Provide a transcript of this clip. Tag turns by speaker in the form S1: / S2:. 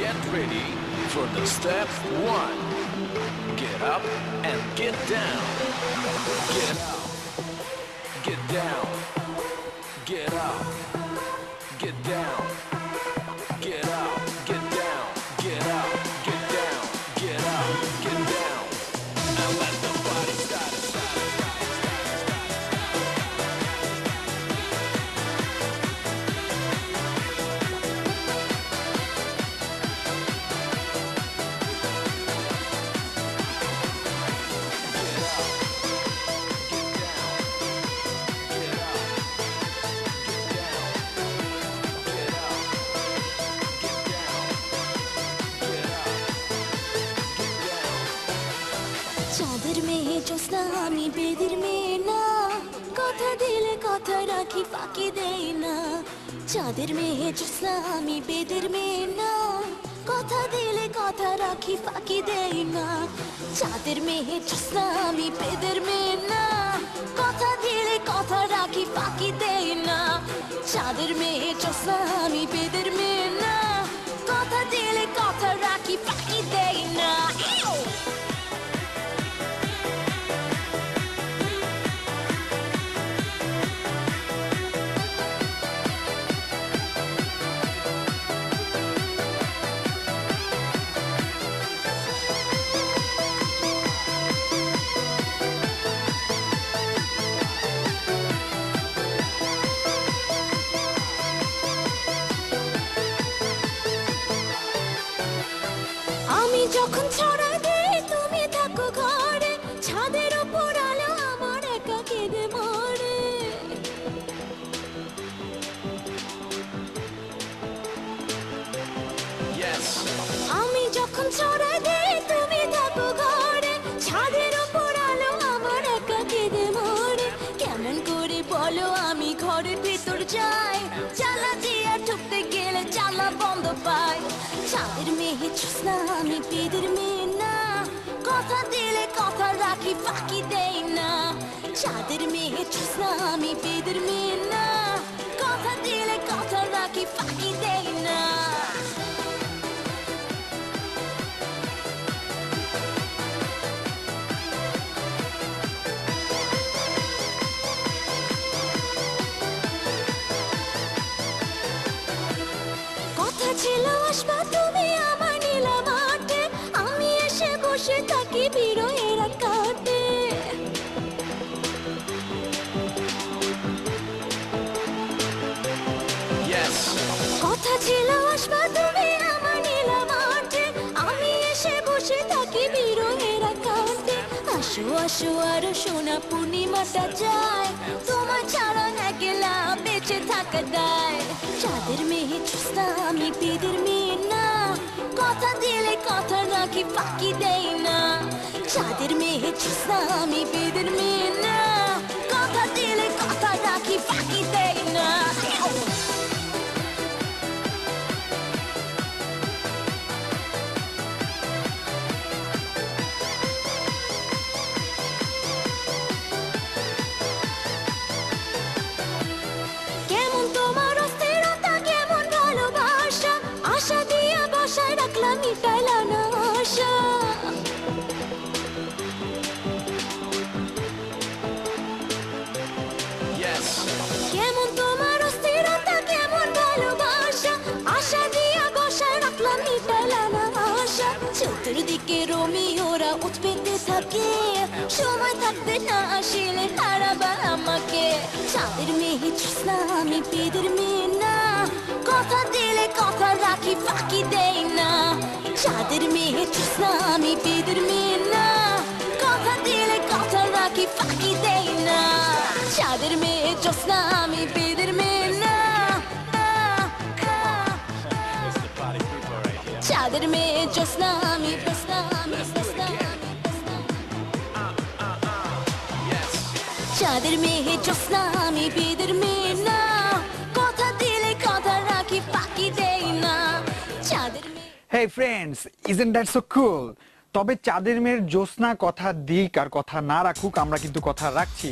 S1: Get ready for the step 1. Get up and get down. Get up. Get down. Get up. Get down. Get up. Get down. Get up. Get down. Get up. Get down. And let the body start.
S2: চাঁদের মেয়ে জ্যোৎস্না আমি বেদের মেয়ে না, কথা দিলে কথা রাখি ফাঁকি দেই না। চাঁদের মেয়ে জ্যোৎস্না আমি বেদের মেয়ে না, কথা দিলে কথা রাখি ফাঁকি দেই না। চাঁদের মেয়ে জ্যোৎস্না আমি বেদের মেয়ে না, কথা দিলে কথা রাখি ফাঁকি দেই না। চাঁদের মেয়ে জ্যোৎস্না আমি বেদের মেয়ে না, কথা দিলে কথা রাখি ফাঁকি দেই না। আমি যখন ছড়া দিই তুমি থাকো ঘরে, ছাদের উপর আলো আমার একা কেঁদে মরে।
S1: Yes.
S2: আমি যখন ছড়া দিই তুমি থাকো ঘরে, ছাদের উপর আলো আমার একা কেঁদে মরে। কেমন করে বলো আমি ঘরের ভেতর যাই, চালা দিয়ে ঢুকতে গেলে চালা বন্ধ পাই। চাঁদের মেয়ে জ্যোৎস্না আমি বেদের মেয়ে না, কথা দিলে কথা রাখি ফাঁকি দেই না। চাঁদের মেয়ে জ্যোৎস্না আমি বেদের মেয়ে না, কথা দিলে কথা রাখি ফাঁকি দেই না। কথা ছিল আসবা তুমি আমার নীলা মাঠে, আমি এসে বসে থাকি বিরহের কাটে।
S1: Yes.
S2: কথা ছিল আসবা তুমি আমার নীলা মাঠে, আমি এসে বসে থাকি বিরহের কাটে। আসো আসো আরো সোনা পূর্ণিমাটা যায়, তোমার ছাড়া একলা বেঁচে থাকা দায়। চাঁদের মেয়ে জ্যোৎস্না আমি বেদের মেয়ে না, কথা দিলে কথা রাখি ফাঁকি দেই না। চাঁদের মেয়ে জ্যোৎস্না আমি বেদের মেয়ে না, কথা দিলে কথা রাখি ফাঁকি দেই না। কেমন তোমার অস্থিরতা, কেমন ভালোবাসা, আশা দিয়া বসায় রাখলাম মিটাইলা না আশা।
S1: Yes.
S2: কেমন তোমার অস্থিরতা, কেমন ভালোবাসা, আশা দিয়া বসায় রাখলাম মিটাইলা না আশা। চতুর্দিকে রোমিওরা উৎপেতে থাকে, সময় থাকতে না আসলে হারাবা আমাকে। চাঁদের মেয়ে জ্যোৎস্না আমি বেদের মেয়ে না, কথা দিলে কথা রাখি ফাঁকি দেই না। চাঁদের মেয়ে জ্যোৎস্না আমি বেদের মেয়ে না, কথা দিলে কথা রাখি ফাঁকি দেই না। চাঁদের মেয়ে জ্যোৎস্না আমি বেদের মেয়ে না, চাঁদের মেয়ে জ্যোৎস্না আমি জ্যোৎস্না আমি জ্যোৎস্না। চাঁদের মেয়ে জ্যোৎস্না আমি বেদের মেয়ে না, কথা দিলে কথা রাখি ফাঁকি দেই না। চাঁদের মেয়ে।
S3: Hey friends, isn't that so cool? তবে চাঁদের মেয়ের জ্যোৎস্না কথা দিক আর কথা না রাখুক, আমরা কিন্তু কথা রাখছি।